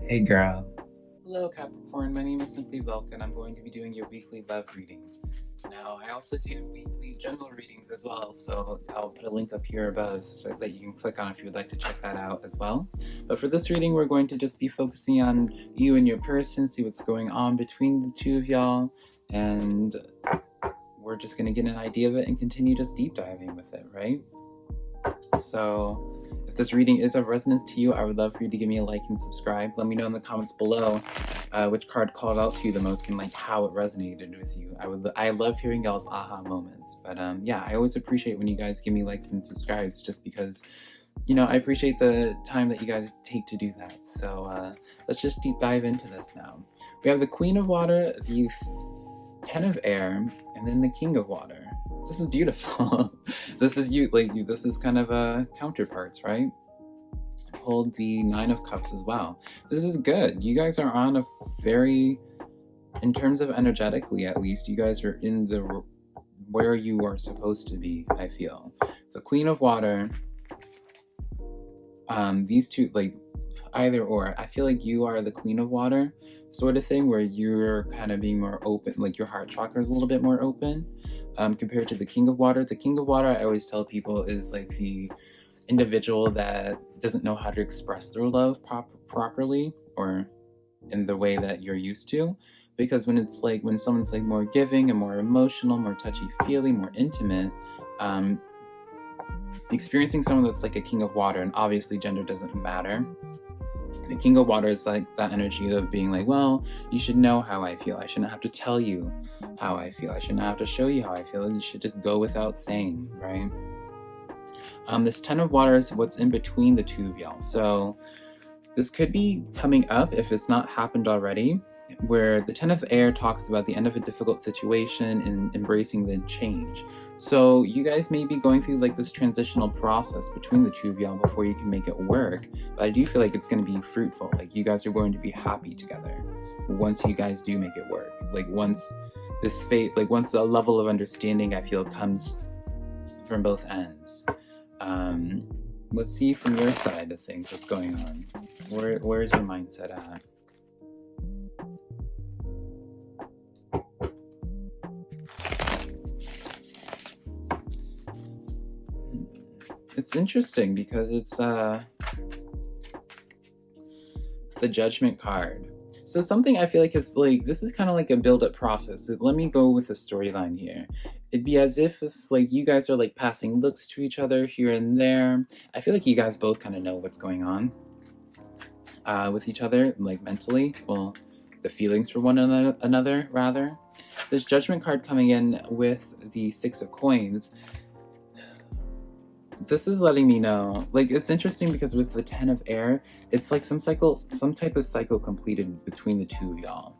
Hey girl. Hello Capricorn, my name is SimplyVelca and I'm going to be doing your weekly love reading. Now, I also do weekly general readings as well, so I'll put a link up here above so that you can click on if you would like to check that out as well. But for this reading, we're going to just be focusing on you and your person, see what's going on between the two of y'all, and we're just going to get an idea of it and continue just deep diving with it, right? So if this reading is of resonance to you, I would love for you to give me a like and subscribe. Let me know in the comments below which card called out to you the most and like how it resonated with you. I love hearing y'all's aha moments. But yeah, I always appreciate when you guys give me likes and subscribes, just because I appreciate the time that you guys take to do that. So let's just deep dive into this now. We have the Queen of Water, the Ten of Air, and then the King of Water. This is beautiful. This is kind of counterparts, right? Hold the Nine of Cups as well. This is good. You guys are on a very, in terms of energetically at least, you guys are in the where you are supposed to be, I feel. The Queen of Water, these two, like either or, I feel like you are the Queen of Water sort of thing, where you're kind of being more open, like your heart chakra is a little bit more open compared to the King of Water. The King of Water, I always tell people, is like the individual that doesn't know how to express their love properly or in the way that you're used to. Because when someone's like more giving and more emotional, more touchy-feely, more intimate, experiencing someone that's like a King of Water, and obviously gender doesn't matter. The King of Water is like that energy of being like, well, you should know how I feel. I shouldn't have to tell you how I feel. I shouldn't have to show you how I feel. You should just go without saying, right? This Ten of Water is what's in between the two of y'all. So this could be coming up if it's not happened already, where the Ten of Air talks about the end of a difficult situation and embracing the change. So you guys may be going through like this transitional process between the two of y'all before you can make it work. But I do feel like it's going to be fruitful. Like you guys are going to be happy together once you guys do make it work. Like once once the level of understanding, I feel, comes from both ends. Let's see from your side of things what's going on. Where's your mindset at? It's interesting because it's the Judgment card. So something I feel like is like, this is kind of like a build-up process. So let me go with the storyline here. It'd be as if like you guys are like passing looks to each other here and there. I feel like you guys both kind of know what's going on with each other, like mentally. Well, the feelings for one another, rather. This Judgment card coming in with the Six of Coins. This is letting me know, like, it's interesting because with the Ten of Air, it's like some type of cycle completed between the two of y'all.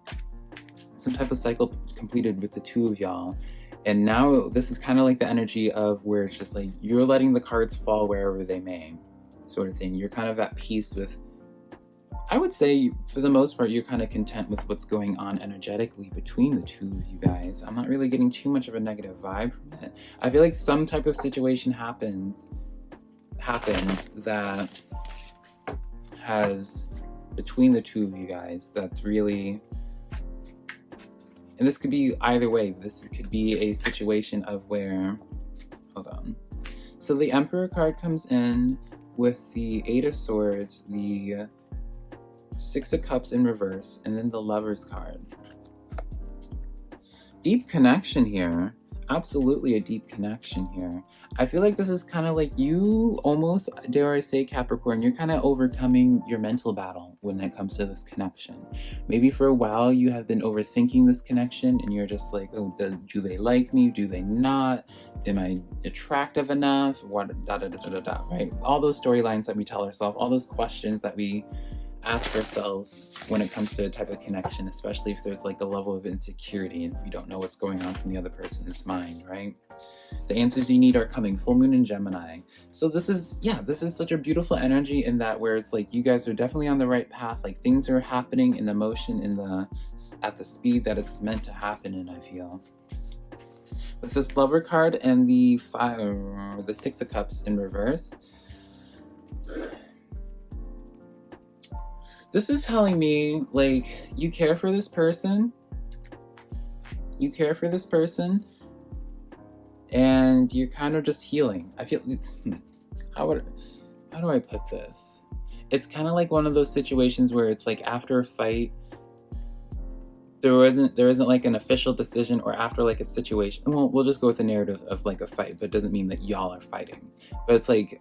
Some type of cycle completed with the two of y'all. And now this is kind of like the energy of where it's just like, you're letting the cards fall wherever they may, sort of thing. You're kind of at peace with, I would say, for the most part, you're kind of content with what's going on energetically between the two of you guys. I'm not really getting too much of a negative vibe from it. I feel like some type of situation happened that has, between the two of you guys, that's really, and this could be either way. This could be a situation of where, hold on. So the Emperor card comes in with the Eight of Swords, the Six of Cups in reverse, and then the Lover's card. Deep connection here. Absolutely a deep connection here. I feel like this is kind of like you almost, dare I say, Capricorn, you're kind of overcoming your mental battle when it comes to this connection. Maybe for a while you have been overthinking this connection and you're just like, oh, do they like me? Do they not? Am I attractive enough? What, right? All those storylines that we tell ourselves, all those questions that we ask ourselves when it comes to a type of connection, especially if there's like a level of insecurity and we don't know what's going on from the other person's mind, right? The answers you need are coming. Full moon in Gemini. So this is such a beautiful energy in that, where it's like you guys are definitely on the right path. Like things are happening in the motion at the speed that it's meant to happen in, I feel. With this Lover card and the Six of Cups in reverse, This is telling me, like, you care for this person. You care for this person. And you're kind of just healing. I feel, how do I put this? It's kind of like one of those situations where it's like after a fight, there isn't like an official decision, or after like a situation. Well, we'll just go with the narrative of like a fight, but it doesn't mean that y'all are fighting. But it's like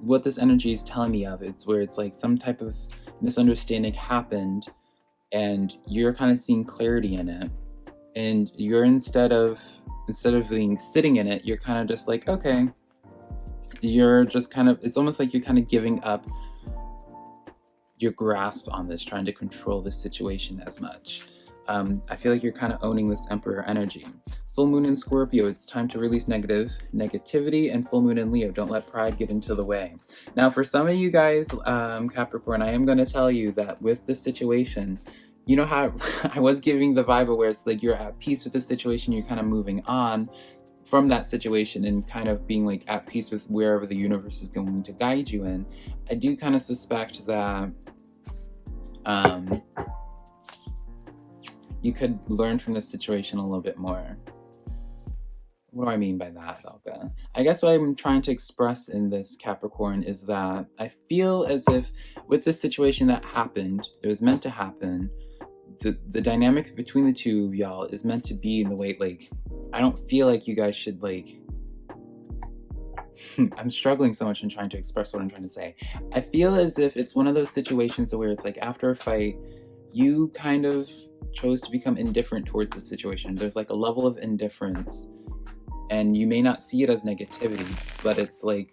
what this energy is telling me of. It's where it's like some type of misunderstanding happened, and you're kind of seeing clarity in it, and you're instead of being sitting in it, you're kind of just like, okay, you're just kind of, it's almost like you're kind of giving up your grasp on this, trying to control this situation as much. I feel like you're kind of owning this Emperor energy. Full moon in Scorpio, it's time to release negativity, and full moon in Leo, don't let pride get into the way. Now, for some of you guys, Capricorn, I am going to tell you that with this situation, you know how I was giving the vibe of where it's like you're at peace with the situation, you're kind of moving on from that situation and kind of being like at peace with wherever the universe is going to guide you in. I do kind of suspect that you could learn from this situation a little bit more. What do I mean by that, Velka? I guess what I'm trying to express in this, Capricorn, is that I feel as if with this situation that happened, it was meant to happen, the dynamic between the two of y'all is meant to be in the way, like, I don't feel like you guys should, like, I'm struggling so much in trying to express what I'm trying to say. I feel as if it's one of those situations where it's like after a fight, you kind of chose to become indifferent towards the situation. There's like a level of indifference, and you may not see it as negativity, but it's like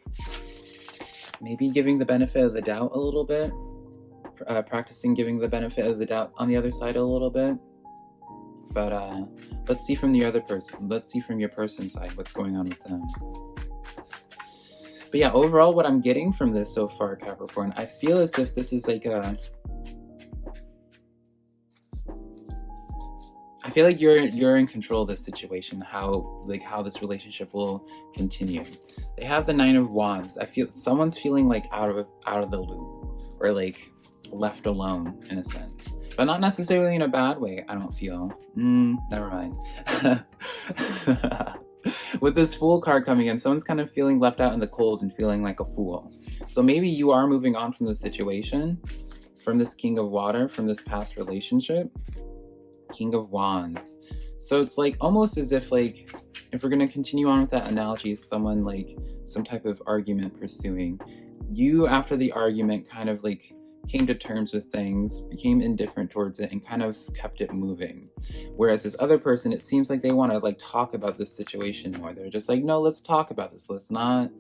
maybe giving the benefit of the doubt a little bit, practicing giving the benefit of the doubt on the other side a little bit. But let's see from the other person. Let's see from your person's side what's going on with them. But yeah, overall, what I'm getting from this so far, Capricorn, I feel as if this is like I feel like you're in control of this situation, how this relationship will continue. They have the Nine of Wands. I feel someone's feeling like out of the loop, or like left alone in a sense, but not necessarily in a bad way. I don't feel. Never mind. With this Fool card coming in, someone's kind of feeling left out in the cold and feeling like a fool. So maybe you are moving on from this situation, from this King of Water, from this past relationship. King of Wands. So it's like almost as if, like, if we're going to continue on with that analogy, someone like some type of argument pursuing, you after the argument kind of like came to terms with things, became indifferent towards it, and kind of kept it moving. Whereas this other person, it seems like they want to like talk about this situation more. They're just like, no, let's talk about this. Let's not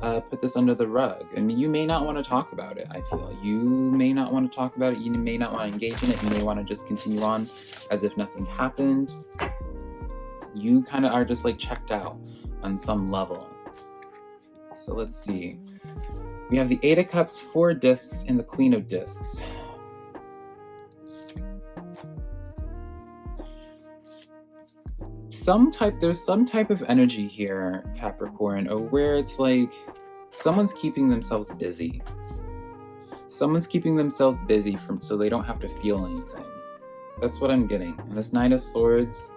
put this under the rug. And you may not want to talk about it. I feel you may not want to talk about it. You may not want to engage in it. You may want to just continue on as if nothing happened. You kind of are just like checked out on some level. So let's see. We have the Eight of Cups, Four Discs, and the Queen of Discs. There's some type of energy here, Capricorn, where it's like someone's keeping themselves busy. Someone's keeping themselves busy so they don't have to feel anything. That's what I'm getting. And this Nine of Swords,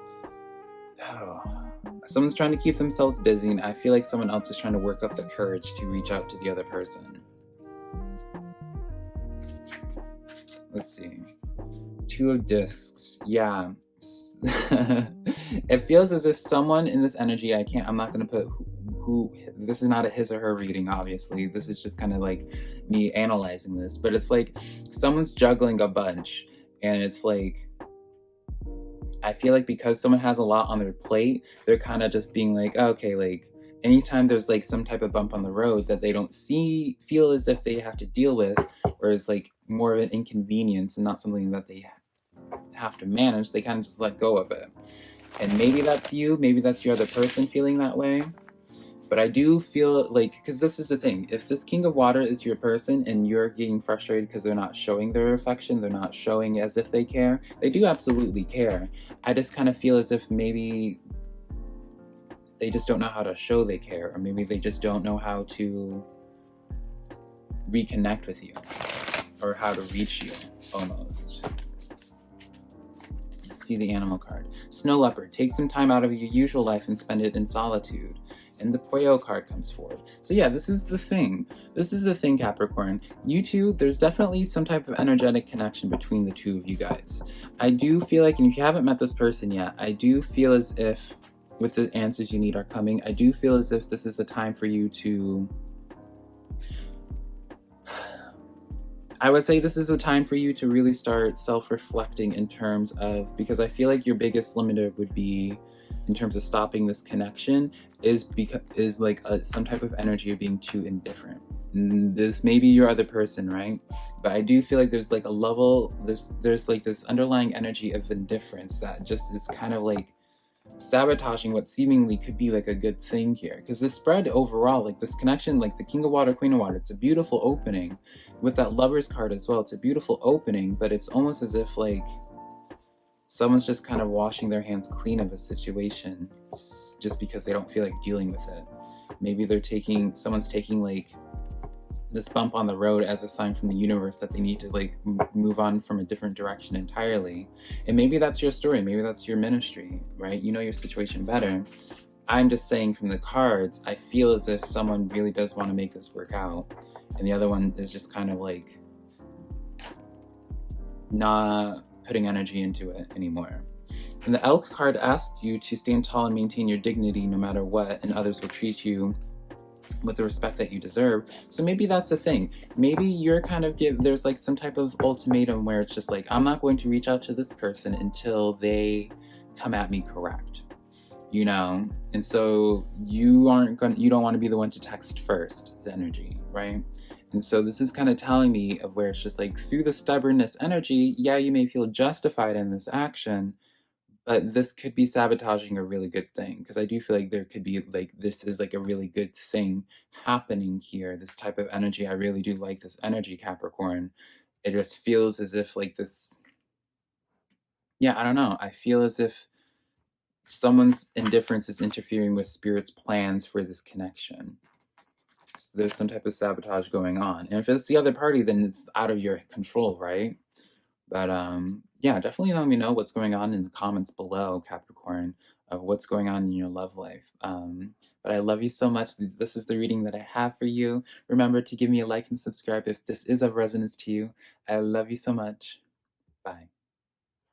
someone's trying to keep themselves busy, and I feel like someone else is trying to work up the courage to reach out to the other person. Let's see. Two of Discs. Yeah. It feels as if someone in this energy, I'm not going to put who, this is not a his or her reading, obviously. This is just kind of like me analyzing this, but it's like someone's juggling a bunch, and it's like, I feel like because someone has a lot on their plate, they're kind of just being like, okay, like anytime there's like some type of bump on the road that they don't feel as if they have to deal with, or is like more of an inconvenience and not something that they have to manage, they kind of just let go of it. And maybe that's you, maybe that's your other person feeling that way. But I do feel like, because this is the thing, if this King of Water is your person and you're getting frustrated because they're not showing their affection, they're not showing as if they care, they do absolutely care. I just kind of feel as if maybe they just don't know how to show they care, or maybe they just don't know how to reconnect with you. or how to reach you, almost. Let's see the animal card. Snow leopard, take some time out of your usual life and spend it in solitude. And the Poyo card comes forward. So yeah, this is the thing. This is the thing, Capricorn. You two, there's definitely some type of energetic connection between the two of you guys. I do feel like, and if you haven't met this person yet, I do feel as if, with the answers you need are coming, I do feel as if this is a time for you to, I would say this is a time for you to really start self-reflecting in terms of, because I feel like your biggest limiter would be, in terms of stopping this connection, is like some type of energy of being too indifferent. This may be your other person, right? But I do feel like there's like a level, there's like this underlying energy of indifference that just is kind of like sabotaging what seemingly could be like a good thing here. Because the spread overall, like this connection, like the King of Water, Queen of Water, it's a beautiful opening. With that Lover's card as well, it's a beautiful opening, but it's almost as if like someone's just kind of washing their hands clean of a situation just because they don't feel like dealing with it. Maybe someone's taking like this bump on the road as a sign from the universe that they need to like move on from a different direction entirely. And maybe that's your story, maybe that's your ministry, right? You know your situation better. I'm just saying from the cards, I feel as if someone really does want to make this work out, and the other one is just kind of like not putting energy into it anymore. And the Elk card asks you to stand tall and maintain your dignity no matter what, and others will treat you with the respect that you deserve. So maybe that's the thing. Maybe you're kind of there's like some type of ultimatum where it's just like, I'm not going to reach out to this person until they come at me correct, you know? And so you don't want to be the one to text first. It's energy, right? And so this is kind of telling me of where it's just like, through the stubbornness energy, yeah, you may feel justified in this action, but this could be sabotaging a really good thing. Because I do feel like there could be like, this is like a really good thing happening here. This type of energy, I really do like this energy, Capricorn. It just feels as if like this, yeah, I don't know. I feel as if someone's indifference is interfering with Spirit's plans for this connection. So there's some type of sabotage going on. And if it's the other party, then it's out of your control, right? But yeah, definitely let me know what's going on in the comments below, Capricorn, of what's going on in your love life. But I love you so much. This is the reading that I have for you. Remember to give me a like and subscribe if this is of resonance to you. I love you so much. Bye.